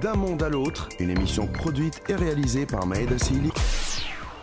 D'un monde à l'autre, une émission produite et réalisée par Maïda Sili.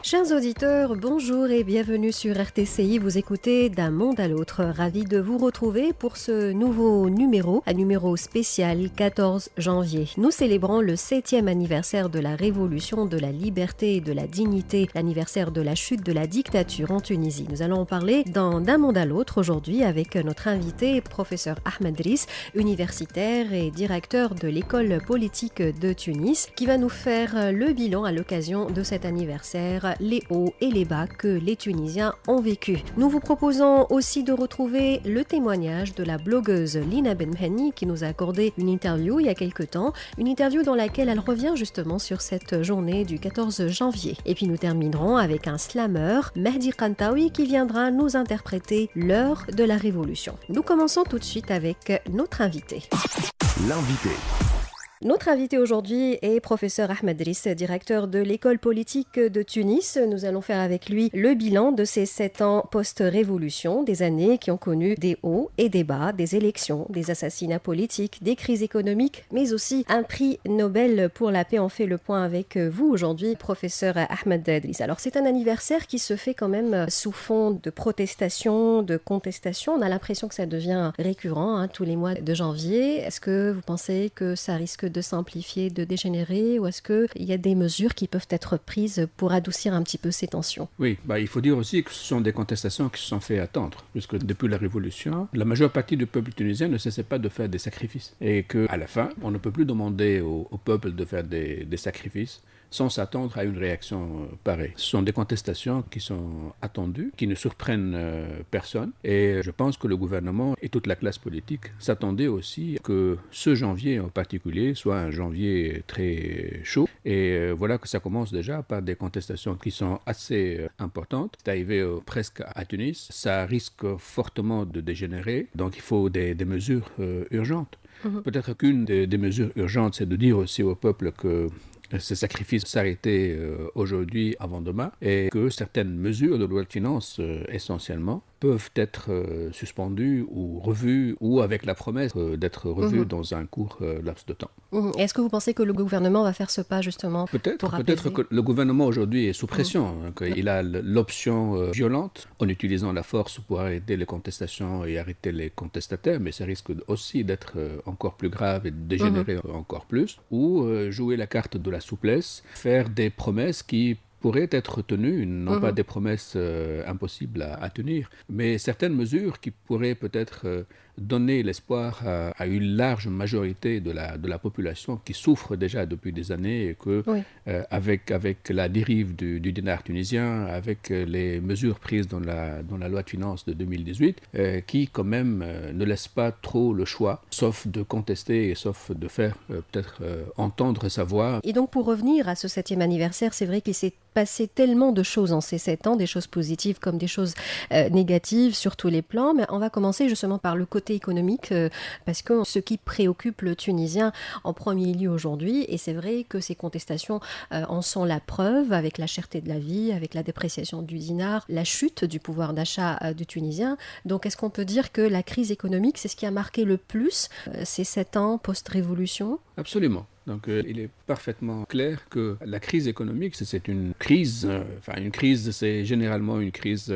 Chers auditeurs, bonjour et bienvenue sur RTCI. Vous écoutez D'un monde à l'autre. Ravi de vous retrouver pour ce nouveau numéro, un numéro spécial 14 janvier. Nous célébrons le 7e anniversaire de la révolution de la liberté et de la dignité, l'anniversaire de la chute de la dictature en Tunisie. Nous allons en parler dans D'un monde à l'autre aujourd'hui avec notre invité, professeur Ahmed Driss, universitaire et directeur de l'école politique de Tunis, qui va nous faire le bilan à l'occasion de cet anniversaire, les hauts et les bas que les Tunisiens ont vécu. Nous vous proposons aussi de retrouver le témoignage de la blogueuse Lina Benmhani qui nous a accordé une interview il y a quelques temps, une interview dans laquelle elle revient justement sur cette journée du 14 janvier. Et puis nous terminerons avec un slammer, Mehdi Kantaoui, qui viendra nous interpréter l'heure de la révolution. Nous commençons tout de suite avec notre invité. L'invité. Notre invité aujourd'hui est professeur Ahmed Driss, directeur de l'école politique de Tunis. Nous allons faire avec lui le bilan de ces 7 ans post-révolution, des années qui ont connu des hauts et des bas, des élections, des assassinats politiques, des crises économiques, mais aussi un prix Nobel pour la paix. On fait le point avec vous aujourd'hui, professeur Ahmed Driss. Alors c'est un anniversaire qui se fait quand même sous fond de protestation, de contestation. On a l'impression que ça devient récurrent tous les mois de janvier. Est-ce que vous pensez que ça risque de s'amplifier, de dégénérer, ou est-ce qu'il y a des mesures qui peuvent être prises pour adoucir un petit peu ces tensions? Oui, il faut dire aussi que ce sont des contestations qui se sont fait attendre, puisque depuis la Révolution, la majeure partie du peuple tunisien ne cessait pas de faire des sacrifices. Et qu'à la fin, on ne peut plus demander au peuple de faire des sacrifices sans s'attendre à une réaction pareille. Ce sont des contestations qui sont attendues, qui ne surprennent personne. Et je pense que le gouvernement et toute la classe politique s'attendaient aussi que ce janvier en particulier soit un janvier très chaud. Et voilà que ça commence déjà par des contestations qui sont assez importantes. C'est arrivé presque à Tunis. Ça risque fortement de dégénérer. Donc il faut des mesures urgentes. Peut-être qu'une des mesures urgentes, c'est de dire aussi au peuple que ces sacrifices s'arrêtaient aujourd'hui avant demain et que certaines mesures de loi de finances essentiellement peuvent être suspendues ou revues ou avec la promesse d'être revues dans un court laps de temps. Est-ce que vous pensez que le gouvernement va faire ce pas justement pour apaiser? Peut-être que le gouvernement aujourd'hui est sous pression, qu'il a l'option violente en utilisant la force pour arrêter les contestations et arrêter les contestataires, mais ça risque aussi d'être encore plus grave et de dégénérer encore plus, ou jouer la carte de la souplesse, faire des promesses qui pourraient être tenues, non pas des promesses impossibles à tenir, mais certaines mesures qui pourraient peut-être donner l'espoir à une large majorité de la population qui souffre déjà depuis des années et que avec la dérive du dinar tunisien, avec les mesures prises dans la loi de finances de 2018, qui quand même ne laissent pas trop le choix, sauf de contester et sauf de faire peut-être entendre sa voix. Et donc pour revenir à ce 7e anniversaire, c'est vrai qu'il s'est passé tellement de choses en ces 7 ans, des choses positives comme des choses négatives sur tous les plans, mais on va commencer justement par le côté économique parce que ce qui préoccupe le Tunisien en premier lieu aujourd'hui, et c'est vrai que ces contestations en sont la preuve avec la cherté de la vie, avec la dépréciation du dinar, la chute du pouvoir d'achat du Tunisien. Donc est-ce qu'on peut dire que la crise économique, c'est ce qui a marqué le plus ces 7 ans post-révolution? Absolument. Donc il est parfaitement clair que la crise économique, c'est une crise, une crise c'est généralement une crise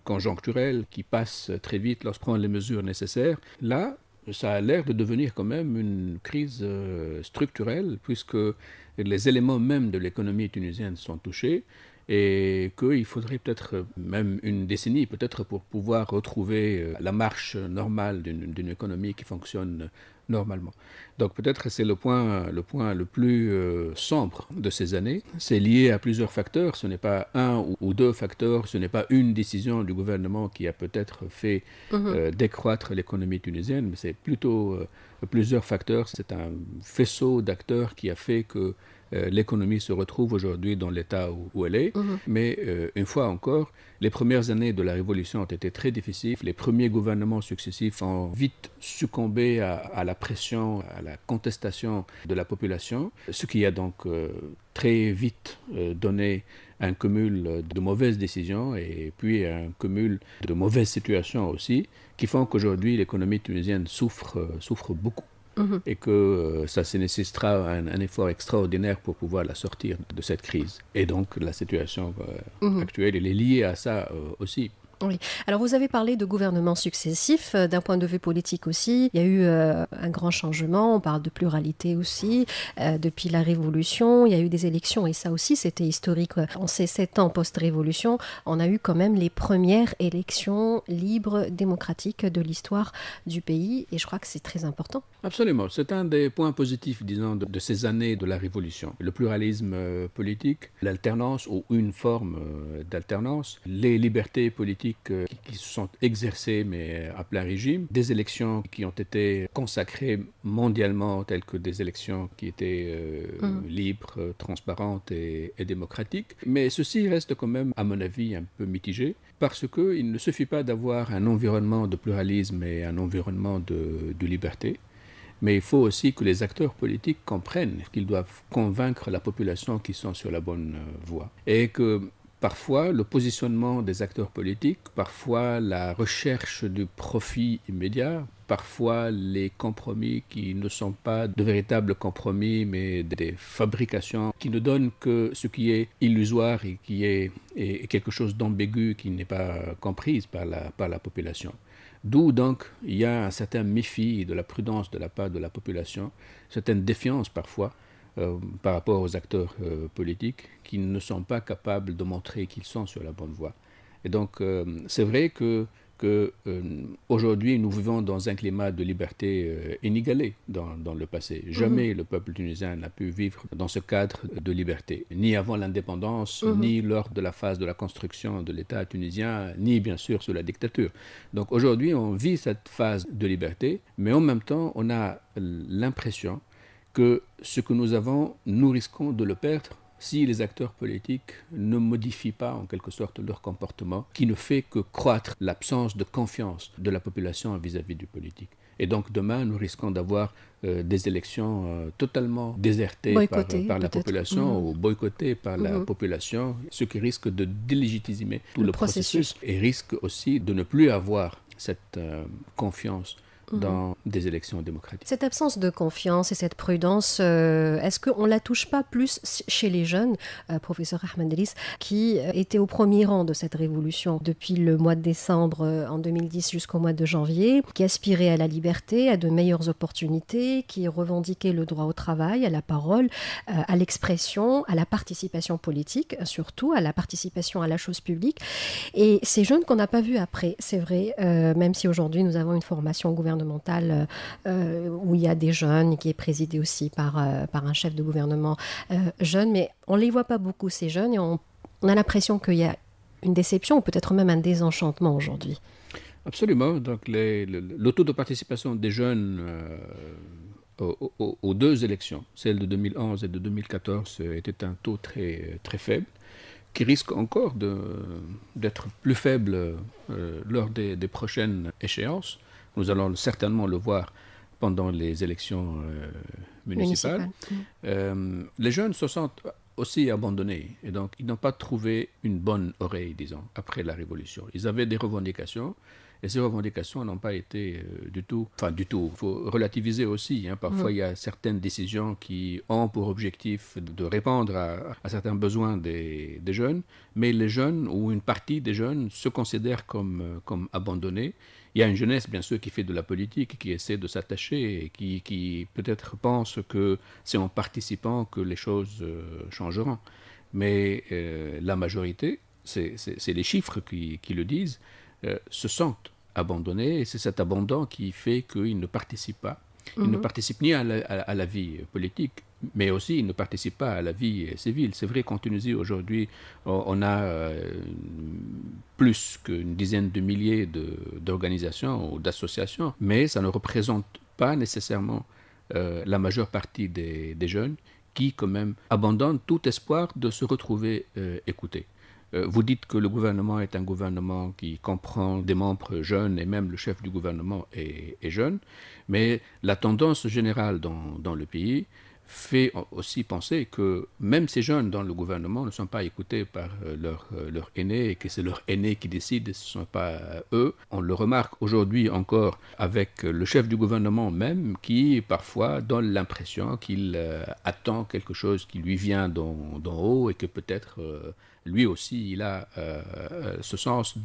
conjoncturelle qui passe très vite lorsqu'on prend les mesures nécessaires. Là, ça a l'air de devenir quand même une crise structurelle puisque les éléments même de l'économie tunisienne sont touchés et qu'il faudrait peut-être même une décennie peut-être pour pouvoir retrouver la marche normale d'une économie qui fonctionne normalement. Donc peut-être c'est le point le plus sombre de ces années. C'est lié à plusieurs facteurs. Ce n'est pas un ou deux facteurs, ce n'est pas une décision du gouvernement qui a peut-être fait décroître l'économie tunisienne, mais c'est plutôt plusieurs facteurs. C'est un faisceau d'acteurs qui a fait que l'économie se retrouve aujourd'hui dans l'état où elle est. Mais une fois encore, les premières années de la Révolution ont été très difficiles. Les premiers gouvernements successifs ont vite succombé à la pression, à la contestation de la population, ce qui a donc très vite donné un cumul de mauvaises décisions et puis un cumul de mauvaises situations aussi, qui font qu'aujourd'hui l'économie tunisienne souffre beaucoup. et que ça nécessitera un effort extraordinaire pour pouvoir la sortir de cette crise. Et donc la situation actuelle, elle est liée à ça aussi. Oui. Alors vous avez parlé de gouvernements successifs, d'un point de vue politique aussi. Il y a eu un grand changement, on parle de pluralité aussi. Depuis la Révolution, il y a eu des élections et ça aussi c'était historique. En ces 7 ans post-Révolution, on a eu quand même les premières élections libres, démocratiques de l'histoire du pays et je crois que c'est très important. Absolument, c'est un des points positifs, disons, de ces années de la Révolution. Le pluralisme politique, l'alternance ou une forme d'alternance, les libertés politiques qui se sont exercées mais à plein régime, des élections qui ont été consacrées mondialement telles que des élections qui étaient libres, transparentes et démocratiques. Mais ceci reste quand même, à mon avis, un peu mitigé parce qu'il ne suffit pas d'avoir un environnement de pluralisme et un environnement de liberté. Mais il faut aussi que les acteurs politiques comprennent qu'ils doivent convaincre la population qu'ils sont sur la bonne voie. Et que parfois, le positionnement des acteurs politiques, parfois la recherche du profit immédiat, parfois les compromis qui ne sont pas de véritables compromis, mais des fabrications qui ne donnent que ce qui est illusoire et qui est quelque chose d'ambigu qui n'est pas comprise par la population. D'où donc il y a un certain méfie de la prudence de la part de la population, certaine défiance parfois par rapport aux acteurs politiques qui ne sont pas capables de montrer qu'ils sont sur la bonne voie. Et donc c'est vrai que aujourd'hui nous vivons dans un climat de liberté inégalé dans le passé. Jamais le peuple tunisien n'a pu vivre dans ce cadre de liberté, ni avant l'indépendance, ni lors de la phase de la construction de l'État tunisien, ni bien sûr sous la dictature. Donc aujourd'hui on vit cette phase de liberté, mais en même temps on a l'impression que ce que nous avons, nous risquons de le perdre si les acteurs politiques ne modifient pas en quelque sorte leur comportement, qui ne fait que croître l'absence de confiance de la population vis-à-vis du politique. Et donc demain, nous risquons d'avoir des élections totalement désertées par la population ou boycottées par la population, ce qui risque de délégitimer tout le processus et risque aussi de ne plus avoir cette confiance dans des élections démocratiques. Cette absence de confiance et cette prudence, est-ce qu'on ne la touche pas plus chez les jeunes, professeur Ahmed Driss, qui étaient au premier rang de cette révolution depuis le mois de décembre en 2010 jusqu'au mois de janvier, qui aspiraient à la liberté, à de meilleures opportunités, qui revendiquaient le droit au travail, à la parole, à l'expression, à la participation politique, surtout à la participation à la chose publique. Et ces jeunes qu'on n'a pas vus après, c'est vrai, même si aujourd'hui nous avons une formation gouvernementale où il y a des jeunes, qui est présidée aussi par un chef de gouvernement jeune, mais on ne les voit pas beaucoup, ces jeunes, et on a l'impression qu'il y a une déception ou peut-être même un désenchantement aujourd'hui. Absolument. Donc le taux de participation des jeunes aux deux élections, celle de 2011 et de 2014, était un taux très, très faible, qui risque encore d'être plus faible lors des prochaines échéances. Nous allons certainement le voir pendant les élections municipales. Les jeunes se sentent aussi abandonnés et donc ils n'ont pas trouvé une bonne oreille, disons, après la Révolution. Ils avaient des revendications et ces revendications n'ont pas été du tout. Il faut relativiser aussi. Parfois, il y a certaines décisions qui ont pour objectif de répondre à certains besoins des jeunes, mais les jeunes ou une partie des jeunes se considèrent comme abandonnés. Il y a une jeunesse, bien sûr, qui fait de la politique, qui essaie de s'attacher et qui peut-être pense que c'est en participant que les choses changeront. Mais la majorité, c'est les chiffres qui le disent, se sentent abandonnés et c'est cet abandon qui fait qu'ils ne participent pas. Ils ne participent ni à la vie politique, mais aussi ils ne participent pas à la vie civile. C'est vrai qu'en Tunisie, aujourd'hui, on a plus qu'une dizaine de milliers d'organisations ou d'associations, mais ça ne représente pas nécessairement la majeure partie des jeunes qui, quand même, abandonnent tout espoir de se retrouver écoutés. Vous dites que le gouvernement est un gouvernement qui comprend des membres jeunes et même le chef du gouvernement est jeune, mais la tendance générale dans le pays, fait aussi penser que même ces jeunes dans le gouvernement ne sont pas écoutés par leur aînés et que c'est leur aîné qui décide et ce ne sont pas eux. On le remarque aujourd'hui encore avec le chef du gouvernement même qui parfois donne l'impression qu'il attend quelque chose qui lui vient d'en haut et que peut-être lui aussi il a ce sens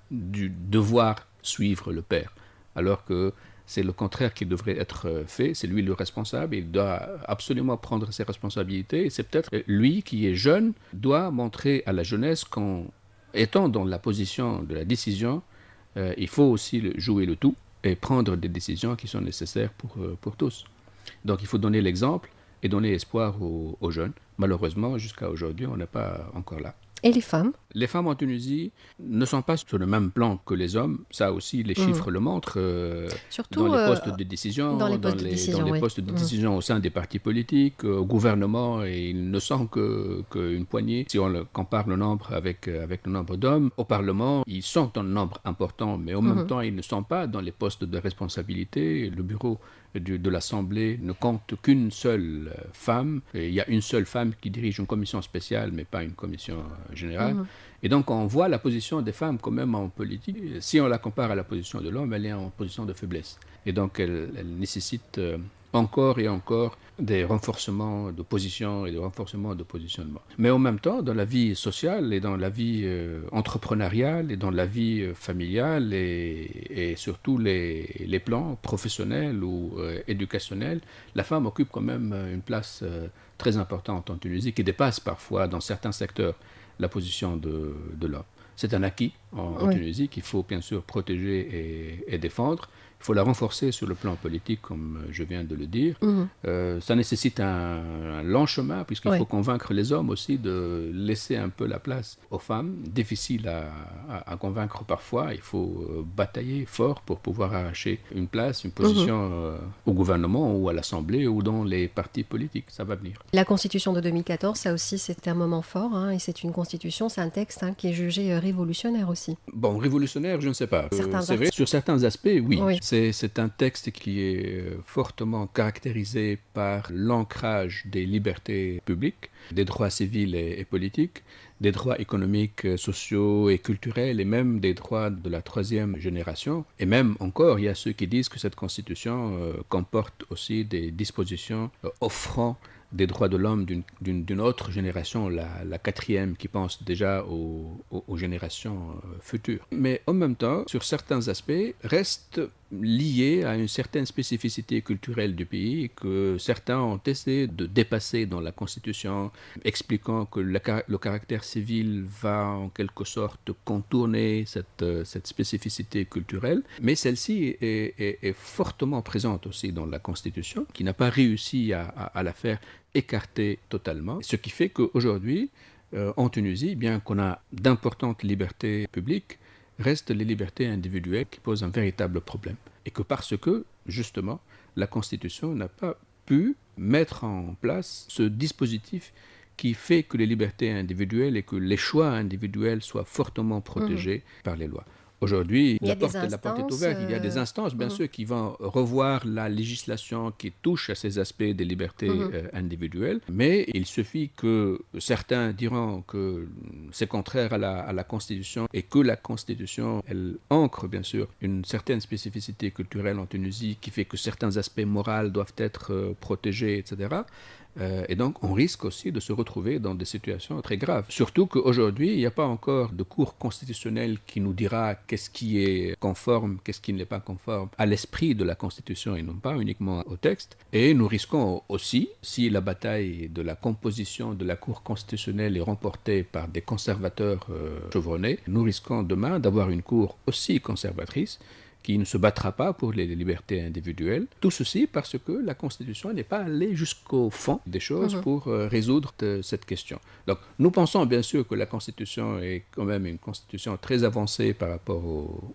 du devoir suivre le père alors que c'est le contraire qui devrait être fait. C'est lui le responsable. Il doit absolument prendre ses responsabilités. Et c'est peut-être lui qui est jeune, doit montrer à la jeunesse qu'en étant dans la position de la décision, il faut aussi jouer le tout et prendre des décisions qui sont nécessaires pour tous. Donc il faut donner l'exemple et donner espoir aux jeunes. Malheureusement, jusqu'à aujourd'hui, on n'est pas encore là. Et les femmes? Les femmes en Tunisie ne sont pas sur le même plan que les hommes. Ça aussi, les chiffres le montrent. Surtout dans les postes de décision, dans les postes de décision au sein des partis politiques, au gouvernement, et ils ne sont qu'une poignée. Si on compare le nombre avec le nombre d'hommes, au Parlement, ils sont un nombre important, mais en même temps, ils ne sont pas dans les postes de responsabilité. Le bureau de l'Assemblée ne compte qu'une seule femme. Et il y a une seule femme qui dirige une commission spéciale, mais pas une commission générale. Et donc, on voit la position des femmes quand même en politique. Si on la compare à la position de l'homme, elle est en position de faiblesse. Et donc, elle nécessite encore et encore des renforcements de position et des renforcements de positionnement. Mais en même temps, dans la vie sociale et dans la vie entrepreneuriale et dans la vie familiale et surtout les plans professionnels ou éducationnels, la femme occupe quand même une place très importante en Tunisie qui dépasse parfois dans certains secteurs la position de l'homme. C'est un acquis en Tunisie qu'il faut bien sûr protéger et défendre. Il faut la renforcer sur le plan politique, comme je viens de le dire. Ça nécessite un long chemin, puisqu'il faut convaincre les hommes aussi de laisser un peu la place aux femmes. Difficile à convaincre parfois. Il faut batailler fort pour pouvoir arracher une place, une position au gouvernement ou à l'Assemblée ou dans les partis politiques. Ça va venir. La Constitution de 2014, ça aussi, c'était un moment fort. Et c'est une Constitution, c'est un texte qui est jugé révolutionnaire aussi. Bon, révolutionnaire, je ne sais pas. C'est vrai, sur certains aspects, oui. C'est un texte qui est fortement caractérisé par l'ancrage des libertés publiques, des droits civils et politiques, des droits économiques, sociaux et culturels, et même des droits de la troisième génération. Et même encore, il y a ceux qui disent que cette Constitution comporte aussi des dispositions offrant des droits de l'homme d'une autre génération, la quatrième, qui pense déjà aux générations futures. Mais en même temps, sur certains aspects, reste lié à une certaine spécificité culturelle du pays que certains ont essayé de dépasser dans la Constitution, expliquant que le caractère civil va en quelque sorte contourner cette spécificité culturelle. Mais celle-ci est fortement présente aussi dans la Constitution, qui n'a pas réussi à la faire écarté totalement, ce qui fait qu'aujourd'hui, en Tunisie, bien qu'on a d'importantes libertés publiques, restent les libertés individuelles qui posent un véritable problème. Et que parce que, justement, la Constitution n'a pas pu mettre en place ce dispositif qui fait que les libertés individuelles et que les choix individuels soient fortement protégés par les lois. Aujourd'hui, la porte est ouverte. Il y a des instances, bien sûr, qui vont revoir la législation qui touche à ces aspects des libertés individuelles. Mais il suffit que certains diront que c'est contraire à la Constitution et que la Constitution, elle ancre, bien sûr, une certaine spécificité culturelle en Tunisie qui fait que certains aspects moraux doivent être protégés, etc. Et donc, on risque aussi de se retrouver dans des situations très graves. Surtout qu'aujourd'hui, il n'y a pas encore de cour constitutionnelle qui nous dira qu'est-ce qui est conforme, qu'est-ce qui n'est pas conforme à l'esprit de la Constitution et non pas uniquement au texte. Et nous risquons aussi, si la bataille de la composition de la cour constitutionnelle est remportée par des conservateurs chevronnés, nous risquons demain d'avoir une cour aussi conservatrice qui ne se battra pas pour les libertés individuelles. Tout ceci parce que la Constitution n'est pas allée jusqu'au fond des choses pour résoudre cette question. Donc, nous pensons bien sûr que la Constitution est quand même une Constitution très avancée par rapport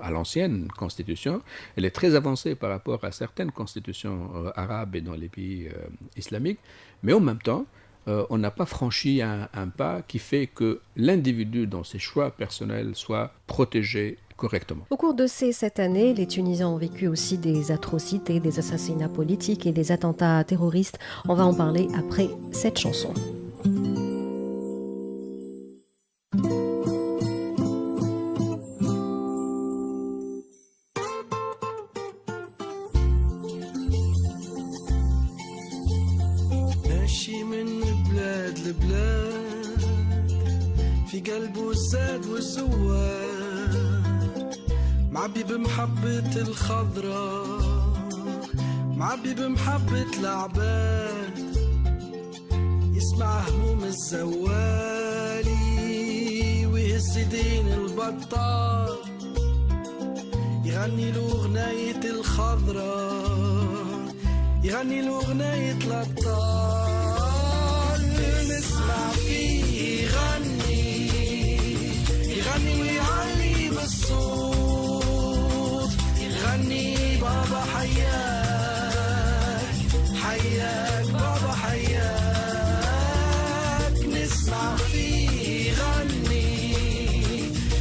à l'ancienne Constitution. Elle est très avancée par rapport à certaines constitutions arabes et dans les pays islamiques. Mais en même temps, on n'a pas franchi un pas qui fait que l'individu dans ses choix personnels soit protégé correctement. Au cours de ces 7 années, les Tunisiens ont vécu aussi des atrocités, des assassinats politiques et des attentats terroristes. On va en parler après cette chanson. ماشي من بلاد لبلاد في قلبه الساد والسواد معبي بمحبة الخضراء معبي بمحبة العباد يسمع هموم الزوالي ويهز دين البطال يغني له غناية الخضراء يغني له غناية الأبطال نسمع فيه يغني يغني ويعلي بالصوت يغني بابا حياك حياك بابا حياك نسمع فيه يغني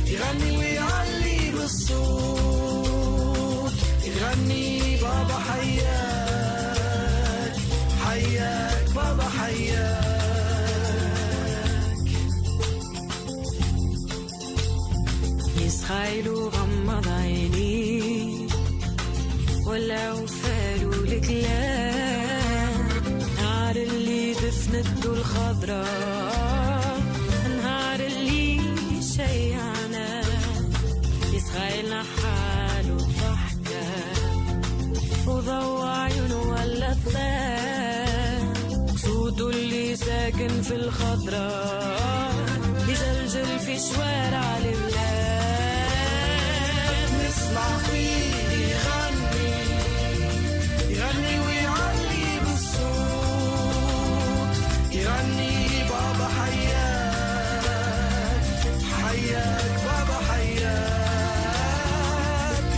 يغني ويعلي بالصوت يغني بابا حياك حياك بابا حياك يسخايل وغمض عيني ولا وفالو الكلام نهار اللي دفنته الخضراء نهار اللي شيعنا يسخايل حاله ضحكة وضوى عيونه ولا الثام صوته اللي ساكن في الخضراء يجلجل في شوارع البلاد نسمع فيه يغني يغني ويعلي بالصوت يغني بابا حياك حياك بابا حياك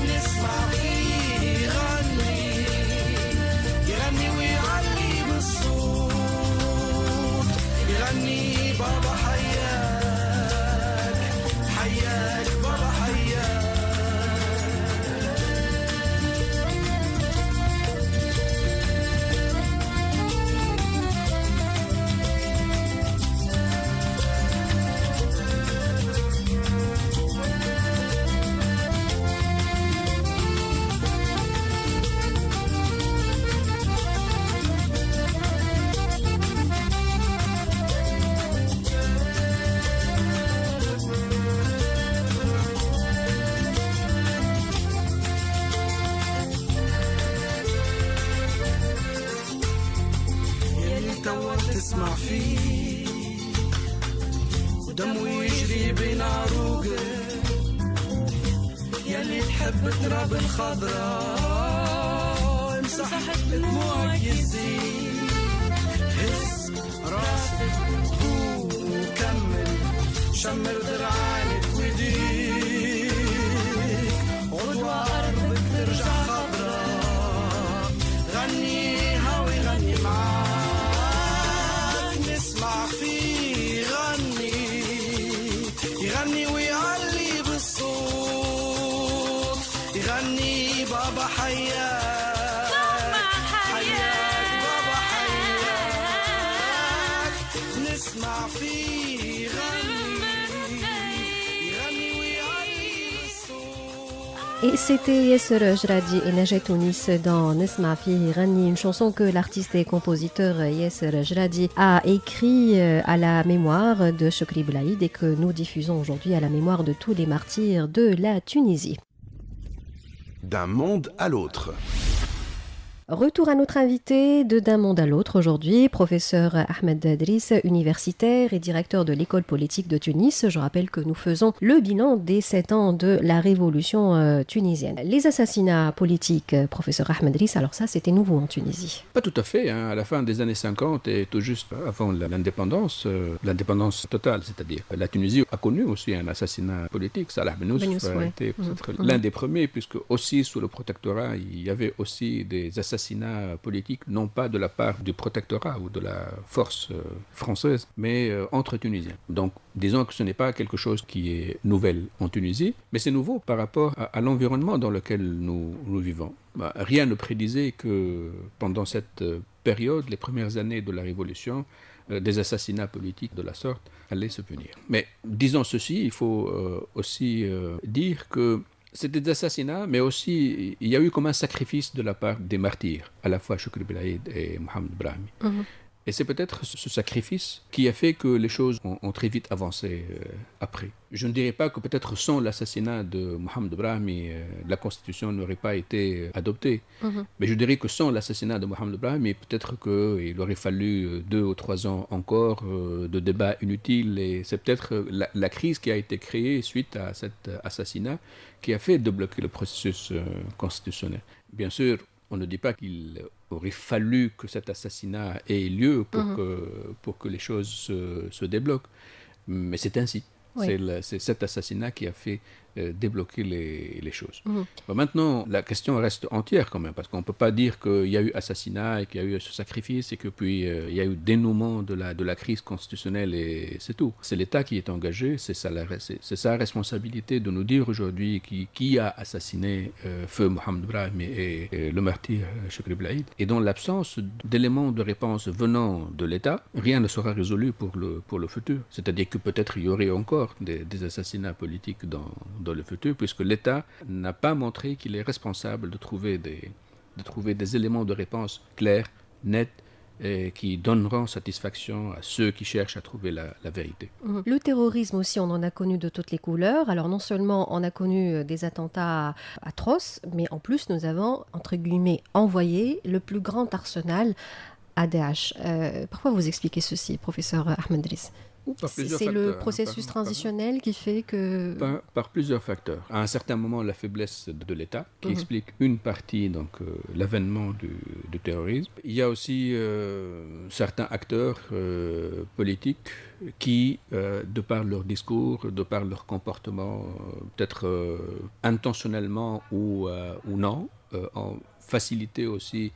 نسمع فيه يغني يغني ويعلي بالصوت يغني بابا حياك حياك بابا حياك تسمع فيه ودمه يجري بين عروقه يلي تحب تراب الخضراء امسح دموعك يزيد هز راسك وكمل شمر ذراعك ويديك عضوة أرضك ترجع خضراء غنيها ويغني معاك نسمع فيه يغني يغني ويعلي بالصوت يغني بابا حياك حياك بابا حياك نسمع فيه يغني يغني ويعلي بالصوت. Et c'était Yasser Jradi et Najat Tounis dans Nesma Fi Rani, une chanson que l'artiste et compositeur Yasser Jradi a écrit à la mémoire de Chokri Belaïd et que nous diffusons aujourd'hui à la mémoire de tous les martyrs de la Tunisie. D'un monde à l'autre. Retour à notre invité de D'un monde à l'autre aujourd'hui, professeur Ahmed Driss, universitaire et directeur de l'école politique de Tunis. Je rappelle que nous faisons le bilan des 7 ans de la révolution tunisienne. Les assassinats politiques, professeur Ahmed Driss, alors ça c'était nouveau en Tunisie. Pas tout à fait, hein. À la fin des années 50 et tout juste avant l'indépendance, l'indépendance totale, c'est-à-dire la Tunisie a connu aussi un assassinat politique. Salah Benousf a été peut-être l'un des premiers, puisque aussi sous le protectorat, il y avait aussi des assassinats assassinats politiques, non pas de la part du protectorat ou de la force française, mais entre Tunisiens. Donc, disons que ce n'est pas quelque chose qui est nouvel en Tunisie, mais c'est nouveau par rapport à l'environnement dans lequel nous vivons. Rien ne prédisait que pendant cette période, les premières années de la Révolution, des assassinats politiques de la sorte allaient se punir. Mais disons ceci, il faut aussi dire que c'était des assassinats, mais aussi il y a eu comme un sacrifice de la part des martyrs, à la fois Chokri Belaïd et Mohamed Brahmi. Et c'est peut-être ce sacrifice qui a fait que les choses ont très vite avancé après. Je ne dirais pas que peut-être sans l'assassinat de Mohamed Brahmi, la Constitution n'aurait pas été adoptée. Mais je dirais que sans l'assassinat de Mohamed Brahmi, peut-être qu'il aurait fallu 2 ou 3 ans encore de débats inutiles. Et c'est peut-être la crise qui a été créée suite à cet assassinat qui a fait débloquer le processus constitutionnel. Bien sûr, on ne dit pas qu'il aurait fallu que cet assassinat ait lieu pour que les choses se débloquent, mais c'est ainsi. Oui. C'est cet assassinat qui a fait débloquer les choses. Bon, maintenant, la question reste entière quand même, parce qu'on ne peut pas dire qu'il y a eu assassinat et qu'il y a eu ce sacrifice et que puis il y a eu dénouement de la crise constitutionnelle et c'est tout. C'est l'État qui est engagé, c'est sa responsabilité de nous dire aujourd'hui qui a assassiné feu Mohamed Brahmi et le martyr Chokri Belaïd. Et dans l'absence d'éléments de réponse venant de l'État, rien ne sera résolu pour le futur. C'est-à-dire que peut-être il y aurait encore des assassinats politiques dans le futur, puisque l'État n'a pas montré qu'il est responsable de trouver des éléments de réponse clairs, nets, et qui donneront satisfaction à ceux qui cherchent à trouver la vérité. Le terrorisme aussi, on en a connu de toutes les couleurs. Alors non seulement on a connu des attentats atroces, mais en plus nous avons, entre guillemets, envoyé le plus grand arsenal à Daesh. Pourquoi vous expliquez ceci, professeur Ahmed Driss ? C'est le processus transitionnel qui fait que... Par plusieurs facteurs. À un certain moment, la faiblesse de l'État, qui explique une partie, donc l'avènement du terrorisme. Il y a aussi certains acteurs politiques qui, de par leur discours, de par leur comportement, peut-être intentionnellement ou non, ont facilité aussi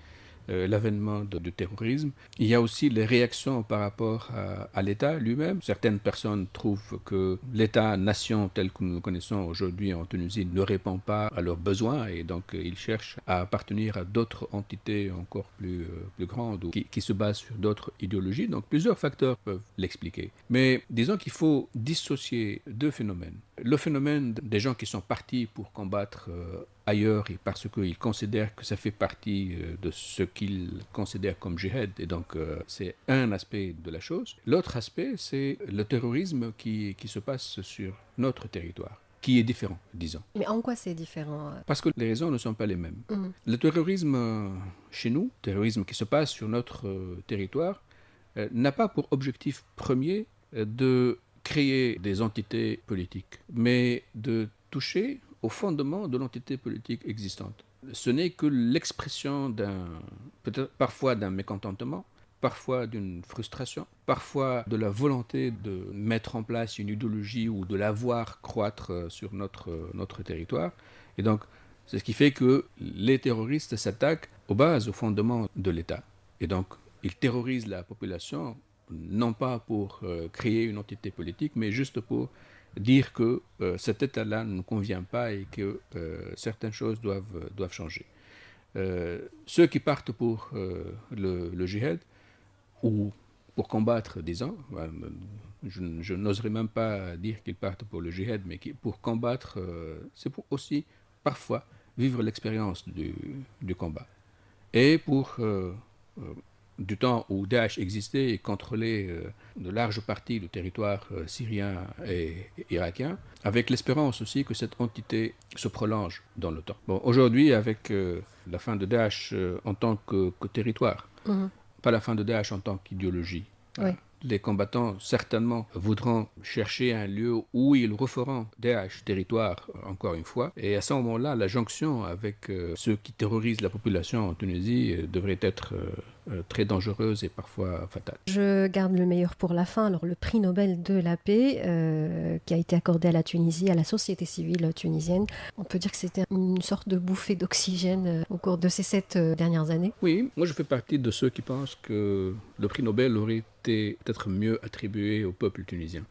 l'avènement du terrorisme. Il y a aussi les réactions par rapport à l'État lui-même. Certaines personnes trouvent que l'État-nation tel que nous le connaissons aujourd'hui en Tunisie ne répond pas à leurs besoins et donc ils cherchent à appartenir à d'autres entités encore plus grandes ou qui se basent sur d'autres idéologies. Donc plusieurs facteurs peuvent l'expliquer. Mais disons qu'il faut dissocier 2 phénomènes. Le phénomène des gens qui sont partis pour combattre ailleurs et parce qu'ils considèrent que ça fait partie de ce qu'ils considèrent comme djihad et donc c'est un aspect de la chose. L'autre aspect, c'est le terrorisme qui se passe sur notre territoire, qui est différent, disons. Mais en quoi c'est différent ? Parce que les raisons ne sont pas les mêmes. Le terrorisme chez nous, le terrorisme qui se passe sur notre territoire, n'a pas pour objectif premier de créer des entités politiques, mais de toucher au fondement de l'entité politique existante. Ce n'est que l'expression peut-être parfois d'un mécontentement, parfois d'une frustration, parfois de la volonté de mettre en place une idéologie ou de la voir croître sur notre territoire. Et donc, c'est ce qui fait que les terroristes s'attaquent aux bases, aux fondements de l'État. Et donc, ils terrorisent la population, non pas pour créer une entité politique, mais juste pour dire que cet état-là ne nous convient pas et que certaines choses doivent changer. Ceux qui partent pour le djihad ou pour combattre, disons, je n'oserais même pas dire qu'ils partent pour le djihad, mais pour combattre, c'est pour aussi parfois vivre l'expérience du combat. Et pour du temps où Daesh existait et contrôlait de larges parties du territoire syrien et irakien, avec l'espérance aussi que cette entité se prolonge dans le temps. Bon, aujourd'hui, avec la fin de Daesh en tant que territoire, pas la fin de Daesh en tant qu'idéologie, les combattants certainement voudront chercher un lieu où ils referont Daesh territoire encore une fois. Et à ce moment-là, la jonction avec ceux qui terrorisent la population en Tunisie devrait être très dangereuses et parfois fatales. Je garde le meilleur pour la fin. Alors, le prix Nobel de la paix qui a été accordé à la Tunisie, à la société civile tunisienne, on peut dire que c'était une sorte de bouffée d'oxygène au cours de ces 7 dernières années. Oui, moi je fais partie de ceux qui pensent que le prix Nobel aurait été peut-être mieux attribué au peuple tunisien.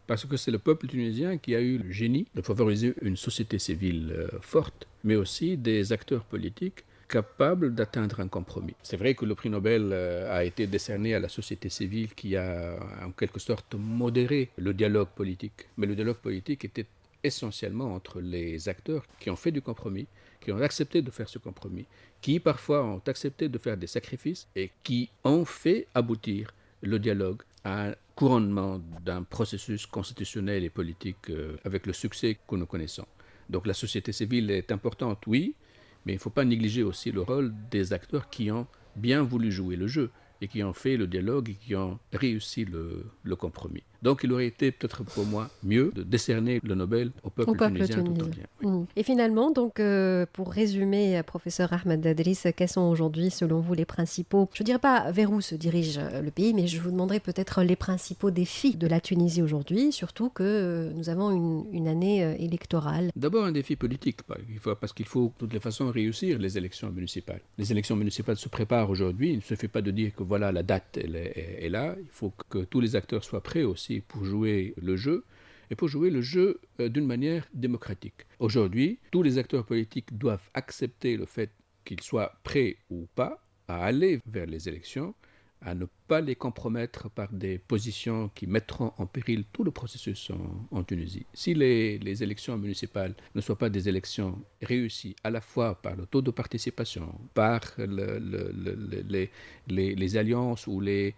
Parce que c'est le peuple tunisien qui a eu le génie de favoriser une société civile forte, mais aussi des acteurs politiques capables d'atteindre un compromis. C'est vrai que le prix Nobel a été décerné à la société civile qui a en quelque sorte modéré le dialogue politique. Mais le dialogue politique était essentiellement entre les acteurs qui ont fait du compromis, qui ont accepté de faire ce compromis, qui parfois ont accepté de faire des sacrifices et qui ont fait aboutir le dialogue à un couronnement d'un processus constitutionnel et politique avec le succès que nous connaissons. Donc la société civile est importante, oui, mais il ne faut pas négliger aussi le rôle des acteurs qui ont bien voulu jouer le jeu et qui ont fait le dialogue et qui ont réussi le compromis. Donc il aurait été peut-être pour moi mieux de décerner le Nobel au peuple tunisien tout entier. Oui. Et finalement, donc, pour résumer, professeur Ahmed Dadris, quels sont aujourd'hui, selon vous, les principaux, je ne dirais pas vers où se dirige le pays, mais je vous demanderai peut-être les principaux défis de la Tunisie aujourd'hui, surtout que nous avons une année électorale. D'abord un défi politique, parce qu'il faut de toutes les façons réussir les élections municipales. Les élections municipales se préparent aujourd'hui, il ne suffit pas de dire que voilà, la date est là, il faut que tous les acteurs soient prêts aussi pour jouer le jeu, et pour jouer le jeu d'une manière démocratique. Aujourd'hui, tous les acteurs politiques doivent accepter le fait qu'ils soient prêts ou pas à aller vers les élections, à ne pas les compromettre par des positions qui mettront en péril tout le processus en Tunisie. Si les élections municipales ne soient pas des élections réussies à la fois par le taux de participation, par les alliances ou les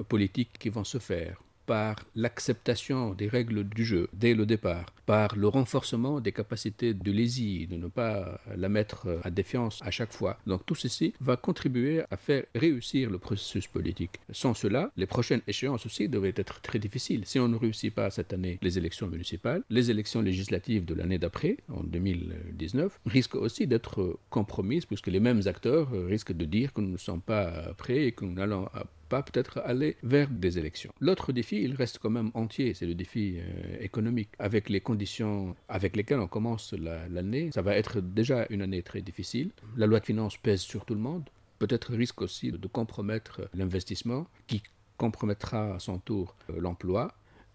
politiques qui vont se faire, par l'acceptation des règles du jeu dès le départ, par le renforcement des capacités de l'ESI, de ne pas la mettre à défiance à chaque fois. Donc tout ceci va contribuer à faire réussir le processus politique. Sans cela, les prochaines échéances aussi devraient être très difficiles. Si on ne réussit pas cette année les élections municipales, les élections législatives de l'année d'après, en 2019, risquent aussi d'être compromises, puisque les mêmes acteurs risquent de dire que nous ne sommes pas prêts et que nous n'allons pas peut-être aller vers des élections. L'autre défi, il reste quand même entier, c'est le défi économique. Avec les conditions avec lesquelles on commence l'année, ça va être déjà une année très difficile. La loi de finances pèse sur tout le monde, peut-être risque aussi de compromettre l'investissement, qui compromettra à son tour l'emploi,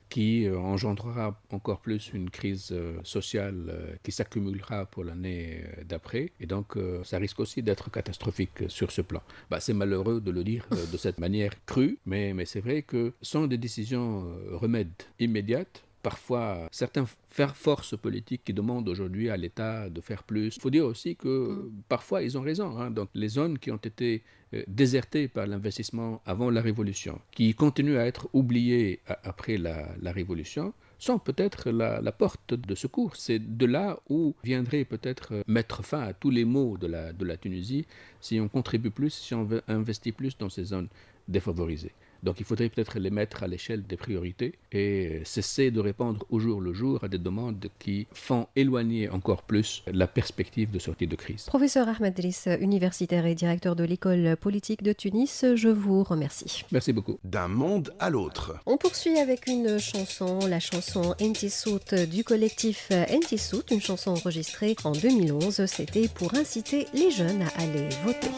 qui engendrera encore plus une crise sociale qui s'accumulera pour l'année d'après. Et donc, ça risque aussi d'être catastrophique sur ce plan. C'est malheureux de le dire de cette manière crue, mais c'est vrai que sans des décisions remèdes immédiates, parfois certains forces politiques qui demandent aujourd'hui à l'État de faire plus. Il faut dire aussi que parfois ils ont raison. Donc les zones qui ont été désertées par l'investissement avant la Révolution, qui continuent à être oubliées après la Révolution, sont peut-être la porte de secours. C'est de là où viendrait peut-être mettre fin à tous les maux de la Tunisie si on contribue plus, si on investit plus dans ces zones défavorisées. Donc il faudrait peut-être les mettre à l'échelle des priorités et cesser de répondre au jour le jour à des demandes qui font éloigner encore plus la perspective de sortie de crise. Professeur Ahmed Dadris, universitaire et directeur de l'école politique de Tunis, je vous remercie. Merci beaucoup. D'un monde à l'autre. On poursuit avec une chanson, la chanson Enti Sout du collectif Enti Sout, une chanson enregistrée en 2011. C'était pour inciter les jeunes à aller voter.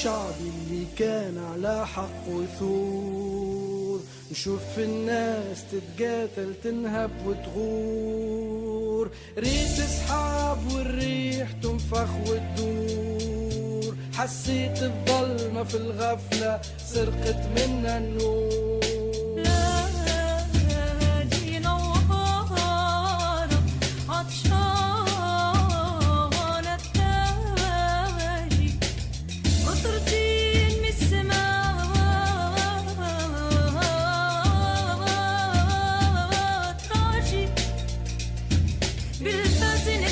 شعبي اللي كان على حق وثور، نشوف الناس تتقاتل تنهب وتغور، ريت سحاب والريح تنفخ وتدور، حسيت الظلمة في الغفلة سرقت منا النور. بالفازن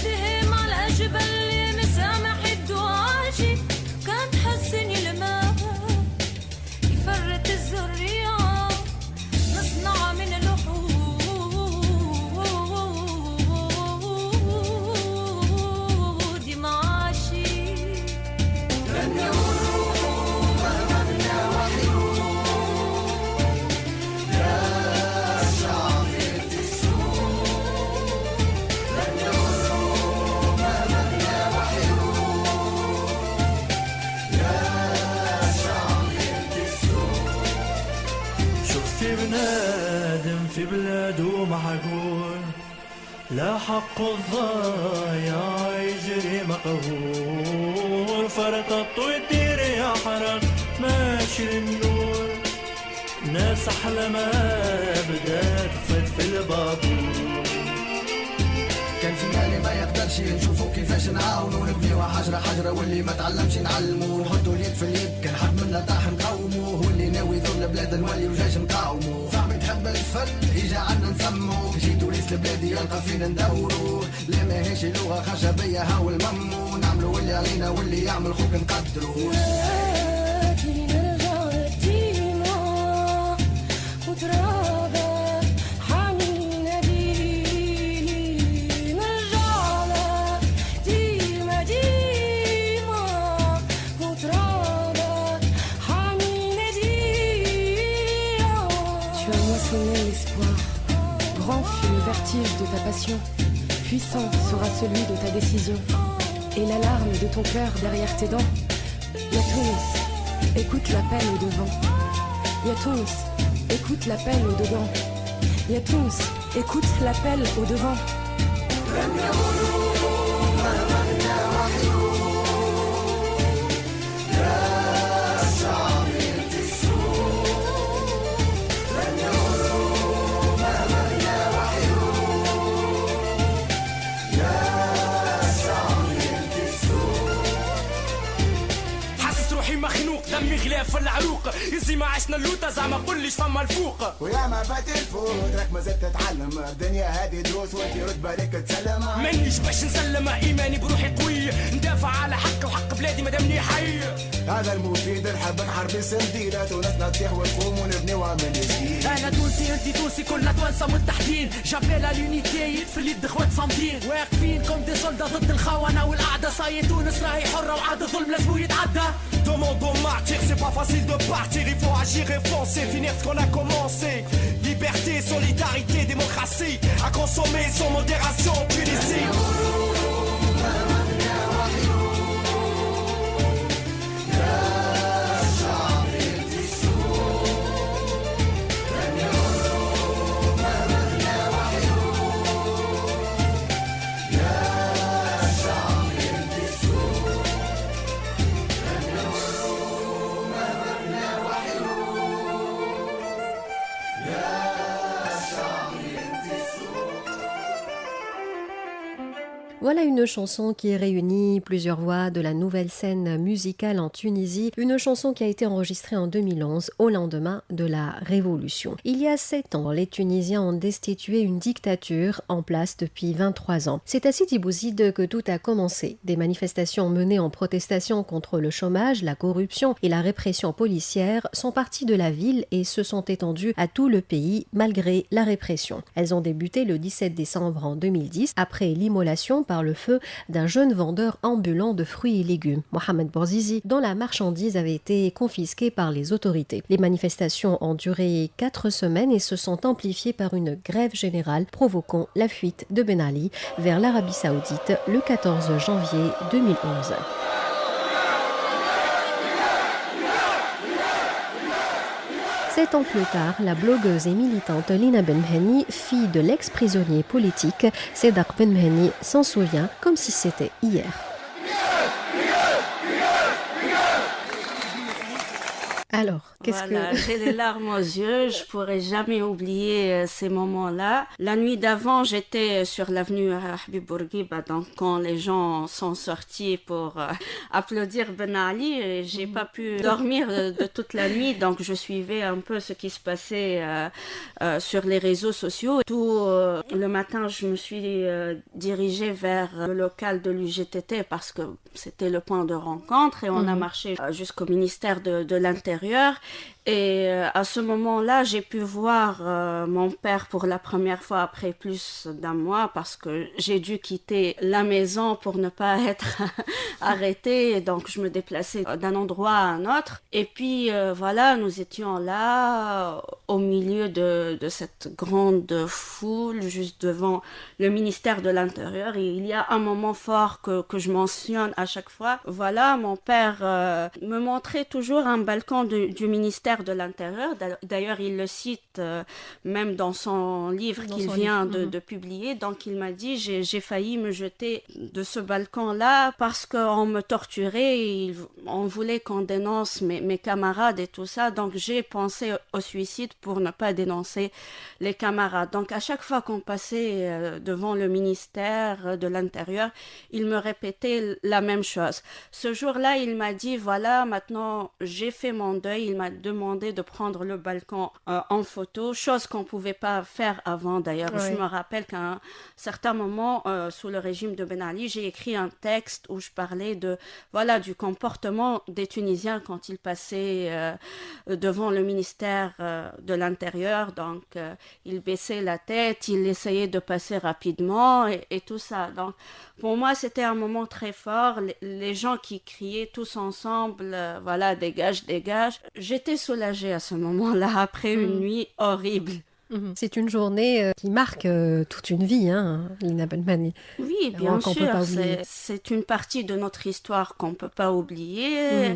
محقول لا حق الضايع يجري مقهور فرقت ويطير يحرق ماشي النور ناس أحلى ما بدات تفت في البابور كان في بالي ما يقدرش نشوفو كيفاش نعاونو نبنيوها حجرة حجرة واللي ما تعلمش نعلمو نحطو اليد في اليد كان حد منا طاح نقومو واللي ناوي يضر البلاد نولي وجيش نقاومو صاحبي تحب الفن يجي عنا نسمو يجي توريس لبلادي يلقى فينا ندورو لا ماهيش لغة خشبية هاو الممو نعملو واللي علينا واللي يعمل خوك نقدرو Grand fut le vertige de ta passion, puissant sera celui de ta décision, et l'alarme de ton cœur derrière tes dents. Yatouns, écoute l'appel au devant. Yatouns, écoute l'appel au dedans. Yatouns, écoute l'appel au devant. دمي غلاف العروق يزي ما عشنا اللوطة زعما قوليش فما الفوق ويا ما فات الفوت راك مازال تتعلم الدنيا هادي دروس وانتي رد بالك تسلم مانيش باش نسلم ايماني بروحي قوي ندافع على حق وحق بلادي مادامني حي هذا المفيد نحب نحارب السنديلات وناسنا تطيح وتقوم ونبنيوها من جديد انا تونسي انتي تونسي كلنا توانسة متحدين جابيل لونيتي يد في اليد خوات صامدين واقفين كوم دي سولدا ضد الخونة والقعدة صاي تونس راهي حرة وعاد الظلم لازمو يتعدى Demandons martyr, c'est pas facile de partir, il faut agir et foncer, finir ce qu'on a commencé. Liberté, solidarité, démocratie, à consommer sans modération, Tunisie. Voilà une chanson qui réunit plusieurs voix de la nouvelle scène musicale en Tunisie. Une chanson qui a été enregistrée en 2011, au lendemain de la Révolution. Il y a 7 ans, les Tunisiens ont destitué une dictature en place depuis 23 ans. C'est à Sidi Bouzid que tout a commencé. Des manifestations menées en protestation contre le chômage, la corruption et la répression policière sont parties de la ville et se sont étendues à tout le pays malgré la répression. Elles ont débuté le 17 décembre en 2010 après l'immolation par le feu d'un jeune vendeur ambulant de fruits et légumes, Mohamed Bouazizi, dont la marchandise avait été confisquée par les autorités. Les manifestations ont duré 4 semaines et se sont amplifiées par une grève générale provoquant la fuite de Ben Ali vers l'Arabie Saoudite le 14 janvier 2011. 7 ans plus tard, la blogueuse et militante Lina Benmehni, fille de l'ex-prisonnier politique Sedaq Benmehni, s'en souvient comme si c'était hier. Alors, qu'est-ce que... J'ai les larmes aux yeux, je pourrais jamais oublier ces moments-là. La nuit d'avant, j'étais sur l'avenue Habib Bourguiba, donc quand les gens sont sortis pour applaudir Ben Ali, j'ai pas pu dormir de toute la nuit, donc je suivais un peu ce qui se passait sur les réseaux sociaux. Tout le matin, je me suis dirigée vers le local de l'UGTT parce que c'était le point de rencontre et on a marché jusqu'au ministère de l'Intérieur. Et à ce moment-là, j'ai pu voir mon père pour la première fois après plus d'un mois parce que j'ai dû quitter la maison pour ne pas être arrêtée. Donc, je me déplaçais d'un endroit à un autre. Et puis, voilà, nous étions là au milieu de cette grande foule, juste devant le ministère de l'Intérieur. Et il y a un moment fort que je mentionne à chaque fois. Voilà, mon père me montrait toujours un balcon du ministère ministère de l'Intérieur. D'ailleurs, il le cite même dans son livre qu'il vient de publier. Donc, il m'a dit, j'ai failli me jeter de ce balcon-là parce qu'on me torturait. On voulait qu'on dénonce mes camarades et tout ça. Donc, j'ai pensé au suicide pour ne pas dénoncer les camarades. Donc, à chaque fois qu'on passait devant le ministère de l'Intérieur, il me répétait la même chose. Ce jour-là, il m'a dit, voilà, maintenant, j'ai fait mon deuil. Il m'a demandé de prendre le balcon en photo, chose qu'on ne pouvait pas faire avant d'ailleurs. Oui. Je me rappelle qu'à un certain moment, sous le régime de Ben Ali, j'ai écrit un texte où je parlais du comportement des Tunisiens quand ils passaient devant le ministère de l'Intérieur. Donc, ils baissaient la tête, ils essayaient de passer rapidement et tout ça. Donc, pour moi, c'était un moment très fort. Les gens qui criaient tous ensemble, dégage, dégage. J'étais soulagée à ce moment-là, après une nuit horrible. C'est une journée qui marque toute une vie, Lina Benmani. Oui, bien sûr. C'est une partie de notre histoire qu'on ne peut pas oublier.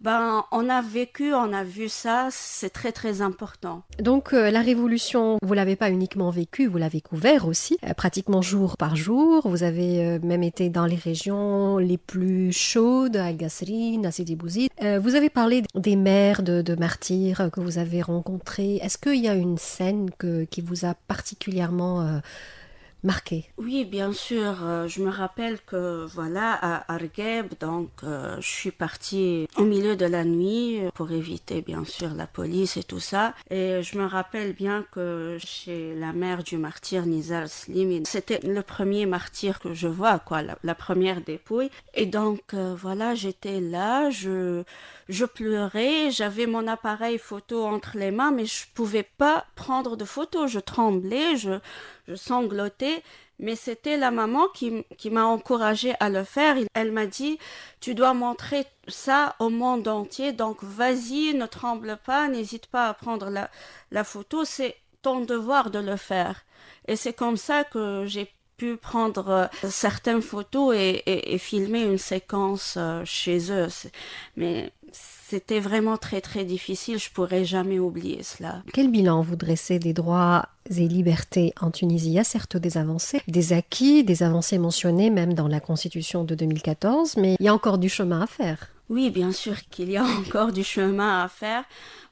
On a vécu, on a vu ça, c'est très très important. Donc la révolution, vous ne l'avez pas uniquement vécue, vous l'avez couvert aussi, pratiquement jour par jour. Vous avez même été dans les régions les plus chaudes, à Gasserine, à Sidi Bouzid. Vous avez parlé des mères de martyrs que vous avez rencontrés. Est-ce qu'il y a une scène qui vous a particulièrement marqué? Oui, bien sûr. Je me rappelle que à Argheb, donc je suis partie au milieu de la nuit pour éviter bien sûr la police et tout ça. Et je me rappelle bien que chez la mère du martyr Nizar Slimi, c'était le premier martyr que je vois, la première dépouille. Et donc j'étais là, je pleurais, j'avais mon appareil photo entre les mains, mais je pouvais pas prendre de photos. Je tremblais, je sanglotais, mais c'était la maman qui m'a encouragée à le faire. Elle m'a dit, tu dois montrer ça au monde entier, donc vas-y, ne tremble pas, n'hésite pas à prendre la photo, c'est ton devoir de le faire. Et c'est comme ça que j'ai pu prendre certaines photos et filmer une séquence chez eux. Mais c'était vraiment très très difficile, je pourrais jamais oublier cela. Quel bilan vous dressez des droits et libertés en Tunisie? Il y a certes des avancées, des acquis, des avancées mentionnées même dans la Constitution de 2014, mais il y a encore du chemin à faire. Oui, bien sûr qu'il y a encore du chemin à faire.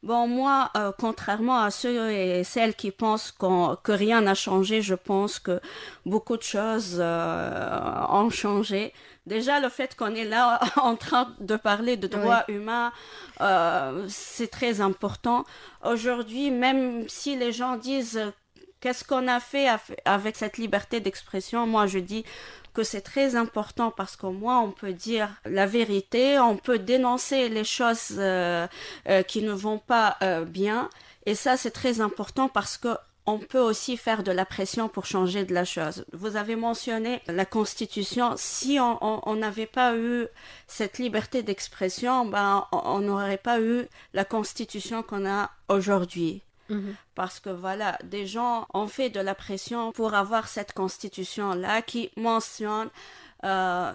Bon, moi, contrairement à ceux et celles qui pensent que rien n'a changé, je pense que beaucoup de choses ont changé. Déjà, le fait qu'on est là en train de parler de droits humains, c'est très important. Aujourd'hui, même si les gens disent qu'est-ce qu'on a fait avec cette liberté d'expression, moi je dis que c'est très important parce qu'au moins on peut dire la vérité, on peut dénoncer les choses qui ne vont pas bien. Et ça, c'est très important parce que on peut aussi faire de la pression pour changer de la chose. Vous avez mentionné la Constitution. Si on n'avait pas eu cette liberté d'expression, on n'aurait pas eu la Constitution qu'on a aujourd'hui. Parce que des gens ont fait de la pression pour avoir cette constitution-là qui mentionne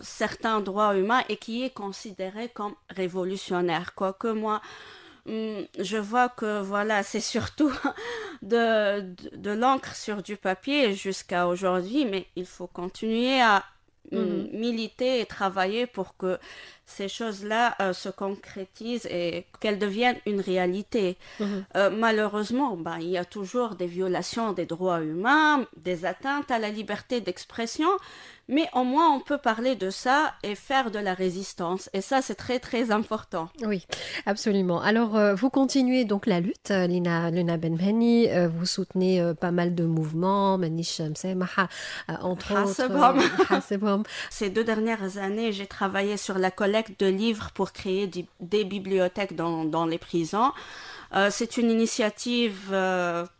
certains droits humains et qui est considérée comme révolutionnaire. Quoique moi, je vois que c'est surtout de l'encre sur du papier jusqu'à aujourd'hui, mais il faut continuer à militer et travailler pour que ces choses-là se concrétisent et qu'elles deviennent une réalité. Malheureusement, il y a toujours des violations des droits humains, des atteintes à la liberté d'expression, mais au moins on peut parler de ça et faire de la résistance. Et ça, c'est très très important. Oui, absolument. Alors, vous continuez donc la lutte, Lina Benmani, vous soutenez pas mal de mouvements, Manish Msemaha, entre autres. Ces 2 dernières années, j'ai travaillé sur la collecte de livres pour créer des bibliothèques dans les prisons. C'est une initiative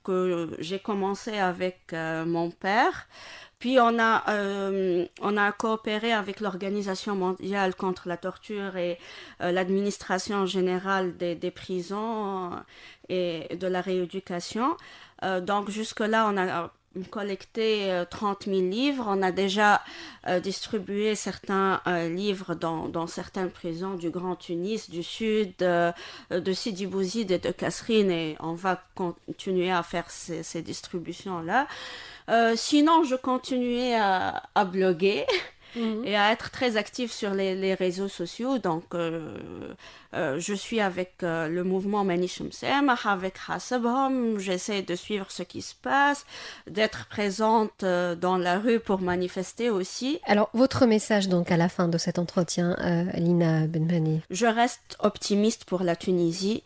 que j'ai commencé avec mon père. Puis on a coopéré avec l'Organisation mondiale contre la torture et l'administration générale des prisons et de la rééducation. Donc jusque-là, on a collecté 30 000 livres. On a déjà distribué certains livres dans certaines prisons du Grand Tunis, du Sud, de Sidi Bouzid et de Kasserine, et on va continuer à faire ces distributions-là. Sinon, je continuais à bloguer et à être très active sur les réseaux sociaux. Donc, je suis avec le mouvement Manish Msamah, avec Hasabhom. J'essaie de suivre ce qui se passe, d'être présente dans la rue pour manifester aussi. Alors, votre message donc à la fin de cet entretien, Lina Benmani? Je reste optimiste pour la Tunisie.